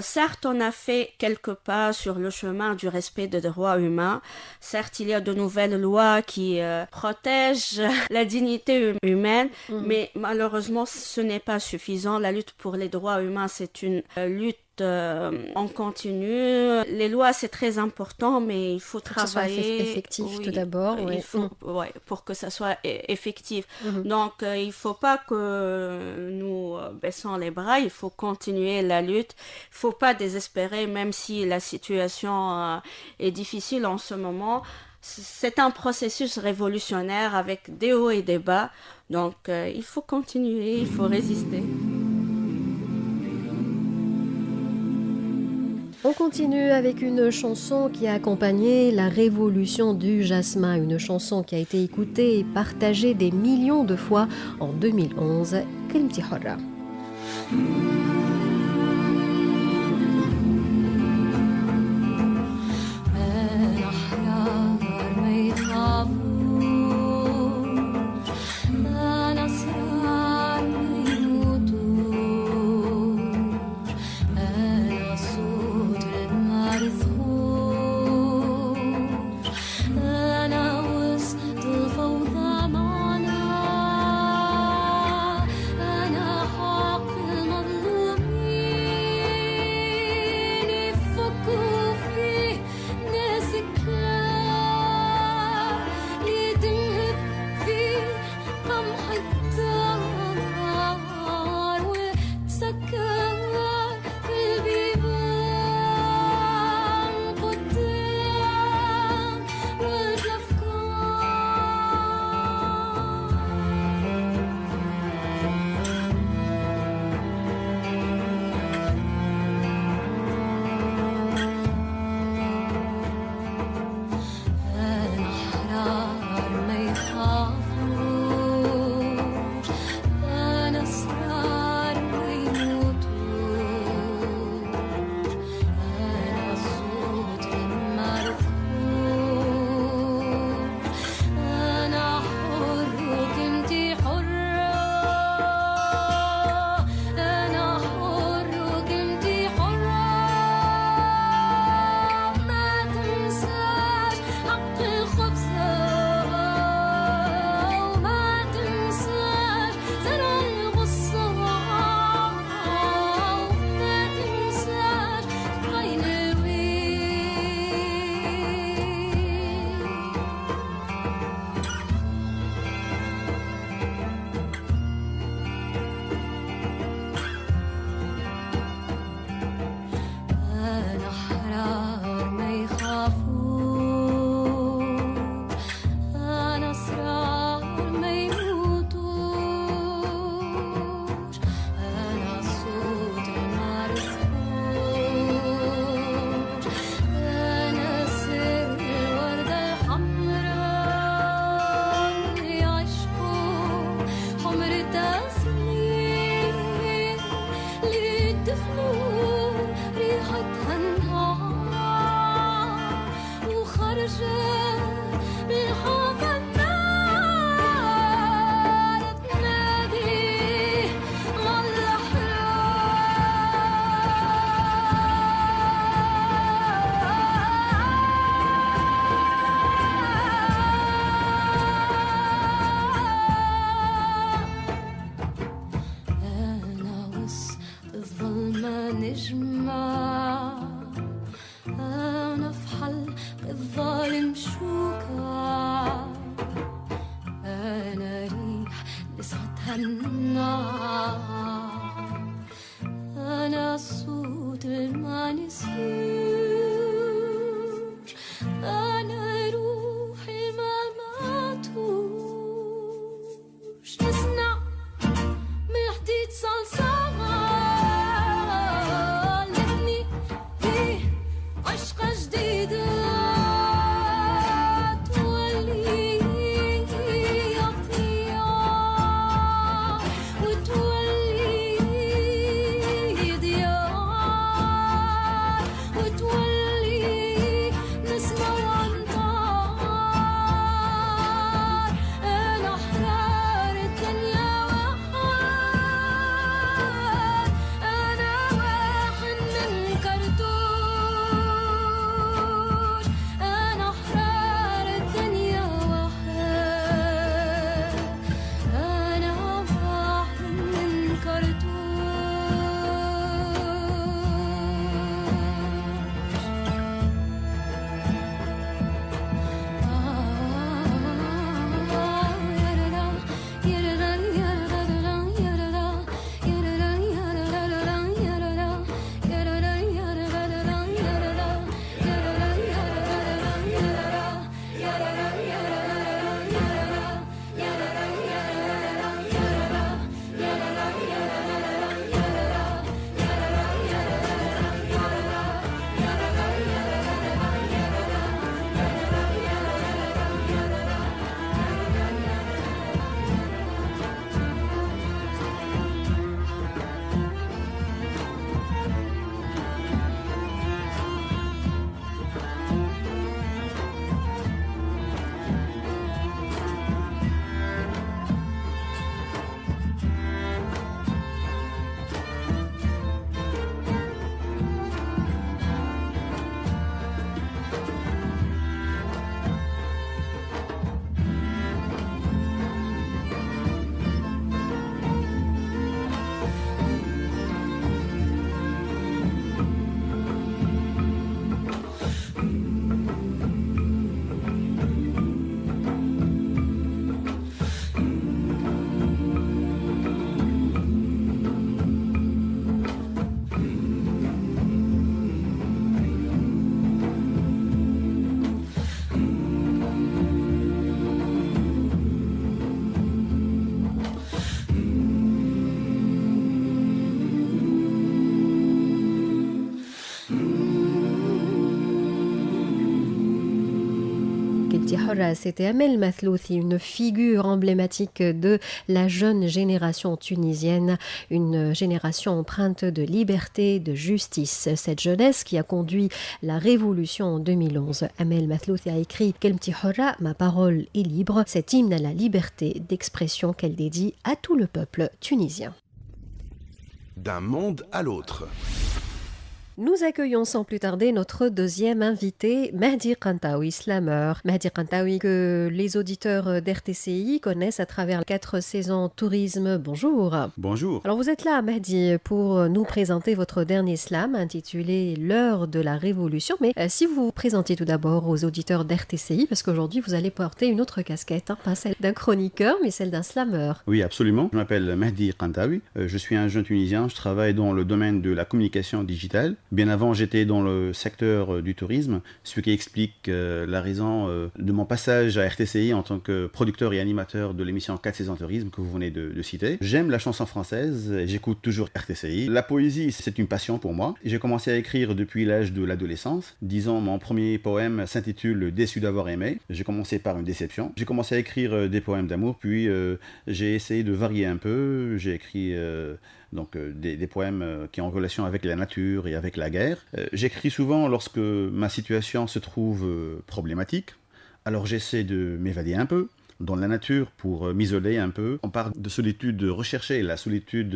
Certes, on a fait quelques pas sur le chemin du respect des droits humains. Certes, il y a de nouvelles lois qui protègent la dignité humaine, mais malheureusement, ce n'est pas suffisant. La lutte pour les droits humains, c'est une lutte en continu. Les lois, c'est très important, mais il faut travailler. Que ce soit effectif tout d'abord. Il faut, pour que ça soit effectif. Donc, il ne faut pas que nous baissons les bras, il faut continuer la lutte. Il ne faut pas désespérer, même si la situation est difficile en ce moment. C'est un processus révolutionnaire avec des hauts et des bas. Donc, il faut continuer, il faut résister. On continue avec une chanson qui a accompagné la révolution du jasmin, une chanson qui a été écoutée et partagée des millions de fois en 2011, Kalimti Horra. أنا Kelmti Hora, c'était Amel Mathlouthi, une figure emblématique de la jeune génération tunisienne, une génération empreinte de liberté, de justice. Cette jeunesse qui a conduit la révolution en 2011. Amel Mathlouthi a écrit Kelmti Hora, ma parole est libre, cet hymne à la liberté d'expression qu'elle dédie à tout le peuple tunisien. D'un monde à l'autre. Nous accueillons sans plus tarder notre deuxième invité, Mehdi Kantaoui, slammer. Mehdi Kantaoui, que les auditeurs d'RTCI connaissent à travers 4 saisons tourisme. Bonjour. Bonjour. Alors vous êtes là, Mehdi, pour nous présenter votre dernier slam intitulé L'heure de la révolution. Mais si vous vous présentiez tout d'abord aux auditeurs d'RTCI, parce qu'aujourd'hui vous allez porter une autre casquette, pas celle d'un chroniqueur, mais celle d'un slammer. Oui, absolument. Je m'appelle Mehdi Kantaoui. Je suis un jeune Tunisien. Je travaille dans le domaine de la communication digitale. Bien avant, j'étais dans le secteur du tourisme, ce qui explique la raison de mon passage à RTCI en tant que producteur et animateur de l'émission 4 saisons tourisme que vous venez de citer. J'aime la chanson française et j'écoute toujours RTCI. La poésie, c'est une passion pour moi. J'ai commencé à écrire depuis l'âge de l'adolescence. Disons, mon premier poème s'intitule « Déçu d'avoir aimé ». J'ai commencé par une déception. J'ai commencé à écrire des poèmes d'amour, puis j'ai essayé de varier un peu. J'ai écrit... des poèmes qui ont en relation avec la nature et avec la guerre. J'écris souvent lorsque ma situation se trouve problématique, alors j'essaie de m'évader un peu dans la nature pour m'isoler un peu. On parle de solitude recherchée, la solitude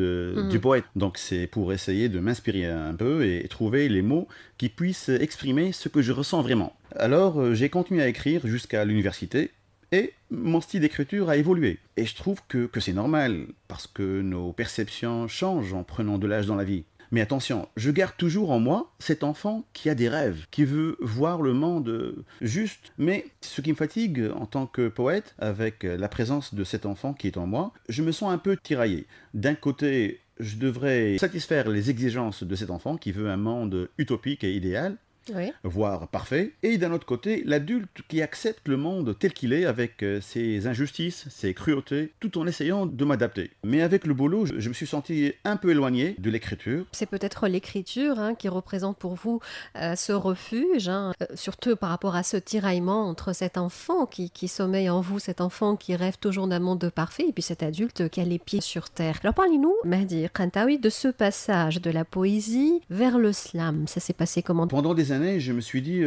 du poète. Donc c'est pour essayer de m'inspirer un peu et trouver les mots qui puissent exprimer ce que je ressens vraiment. Alors j'ai continué à écrire jusqu'à l'université. Et mon style d'écriture a évolué. Et je trouve que c'est normal, parce que nos perceptions changent en prenant de l'âge dans la vie. Mais attention, je garde toujours en moi cet enfant qui a des rêves, qui veut voir le monde juste. Mais ce qui me fatigue en tant que poète, avec la présence de cet enfant qui est en moi, je me sens un peu tiraillé. D'un côté, je devrais satisfaire les exigences de cet enfant qui veut un monde utopique et idéal, oui, voire parfait, et d'un autre côté, l'adulte qui accepte le monde tel qu'il est avec ses injustices, ses cruautés, tout en essayant de m'adapter. Mais avec le boulot, je me suis senti un peu éloigné de l'écriture. C'est peut-être l'écriture qui représente pour vous ce refuge, surtout par rapport à ce tiraillement entre cet enfant qui sommeille en vous, cet enfant qui rêve toujours d'un monde parfait, et puis cet adulte qui a les pieds sur terre. Alors parlez-nous, Mehdi Kantaoui, de ce passage de la poésie vers le slam. Ça s'est passé comment? Pendant des années, je me suis dit,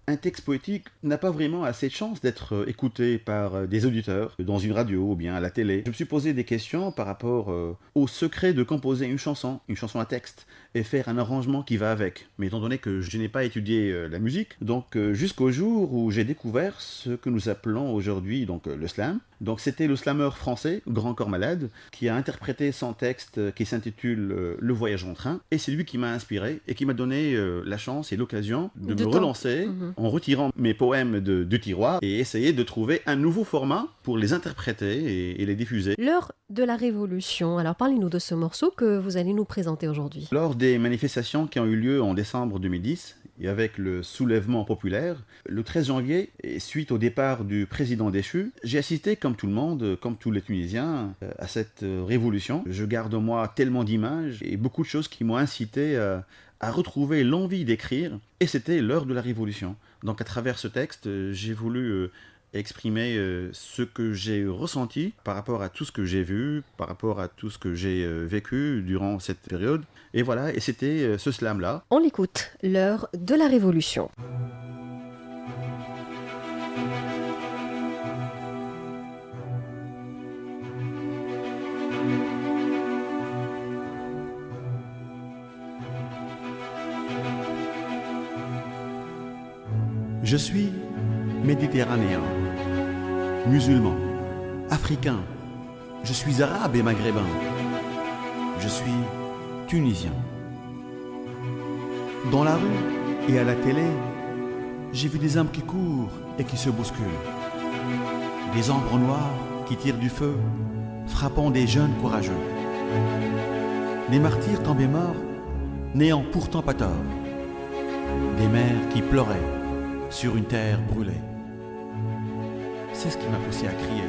un texte poétique n'a pas vraiment assez de chance d'être écouté par des auditeurs dans une radio ou bien à la télé. Je me suis posé des questions par rapport au secret de composer une chanson à texte et faire un arrangement qui va avec. Mais étant donné que je n'ai pas étudié la musique, donc jusqu'au jour où j'ai découvert ce que nous appelons aujourd'hui donc le slam. Donc c'était le slammer français, Grand Corps Malade, qui a interprété son texte qui s'intitule Le Voyage en train. Et c'est lui qui m'a inspiré et qui m'a donné la chance et l'occasion de me relancer en retirant mes poèmes du tiroir et essayer de trouver un nouveau format pour les interpréter et les diffuser. L'heure de la révolution. Alors parlez-nous de ce morceau que vous allez nous présenter aujourd'hui. Lors des manifestations qui ont eu lieu en décembre 2010, et avec le soulèvement populaire, le 13 janvier, et suite au départ du président déchu, j'ai assisté, comme tout le monde, comme tous les Tunisiens, à cette révolution. Je garde en moi tellement d'images et beaucoup de choses qui m'ont incité à retrouver l'envie d'écrire, et c'était l'heure de la révolution. Donc à travers ce texte, j'ai voulu exprimer ce que j'ai ressenti par rapport à tout ce que j'ai vu, par rapport à tout ce que j'ai vécu durant cette période. Et voilà, et c'était ce slam-là. On l'écoute, l'heure de la révolution. Je suis méditerranéen, musulman, africain, je suis arabe et maghrébin, je suis tunisien. Dans la rue et à la télé, j'ai vu des âmes qui courent et qui se bousculent, des ombres noires qui tirent du feu, frappant des jeunes courageux, des martyrs tombés morts, n'ayant pourtant pas tort, des mères qui pleuraient sur une terre brûlée. C'est ce qui m'a poussé à crier.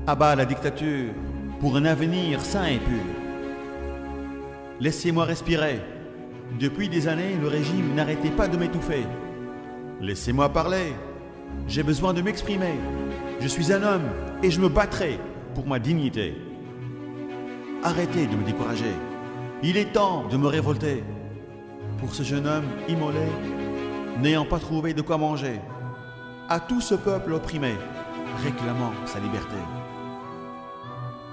À bas la dictature pour un avenir sain et pur. Laissez-moi respirer. Depuis des années, le régime n'arrêtait pas de m'étouffer. Laissez-moi parler. J'ai besoin de m'exprimer. Je suis un homme et je me battrai pour ma dignité. Arrêtez de me décourager. Il est temps de me révolter. Pour ce jeune homme immolé, n'ayant pas trouvé de quoi manger. À tout ce peuple opprimé, réclamant sa liberté.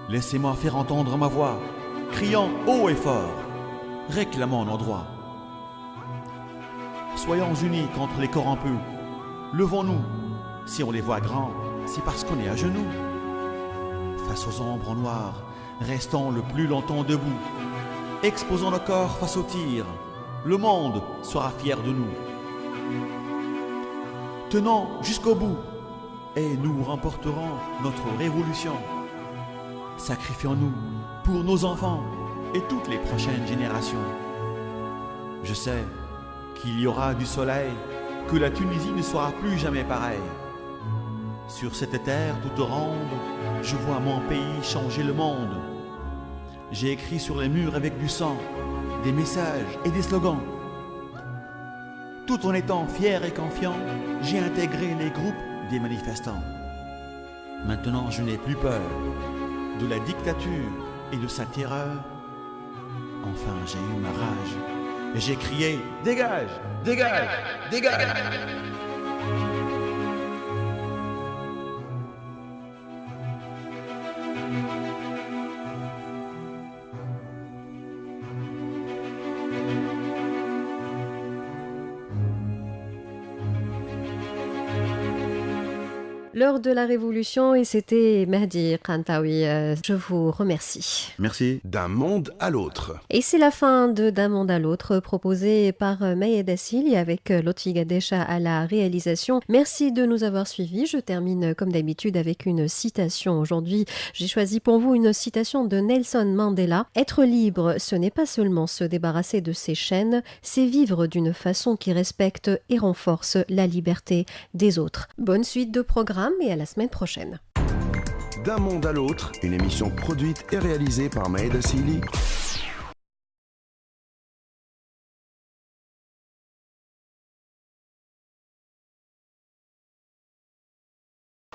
Laissez-moi faire entendre ma voix, criant haut et fort, réclamant nos droits. Soyons unis contre les corrompus. Levons-nous. Si on les voit grands, c'est parce qu'on est à genoux. Face aux ombres noires, restons le plus longtemps debout. Exposons nos corps face aux tirs. Le monde sera fier de nous. Tenons jusqu'au bout et nous remporterons notre révolution. Sacrifions-nous pour nos enfants et toutes les prochaines générations. Je sais qu'il y aura du soleil, que la Tunisie ne sera plus jamais pareille. Sur cette terre toute ronde, je vois mon pays changer le monde. J'ai écrit sur les murs avec du sang des messages et des slogans. Tout en étant fier et confiant, j'ai intégré les groupes des manifestants. Maintenant, je n'ai plus peur de la dictature et de sa terreur. Enfin, j'ai eu ma rage et j'ai crié « Dégage! Dégage! Dégage !» L'heure de la révolution et c'était Mehdi Kantaoui. Je vous remercie. Merci. D'un monde à l'autre. Et c'est la fin de D'un monde à l'autre proposé par Maïeda Sili avec Lotfi Gadesha à la réalisation. Merci de nous avoir suivis. Je termine comme d'habitude avec une citation. Aujourd'hui, j'ai choisi pour vous une citation de Nelson Mandela. Être libre, ce n'est pas seulement se débarrasser de ses chaînes, c'est vivre d'une façon qui respecte et renforce la liberté des autres. Bonne suite de programme et à la semaine prochaine. D'un monde à l'autre, une émission produite et réalisée par Maïeda Sili.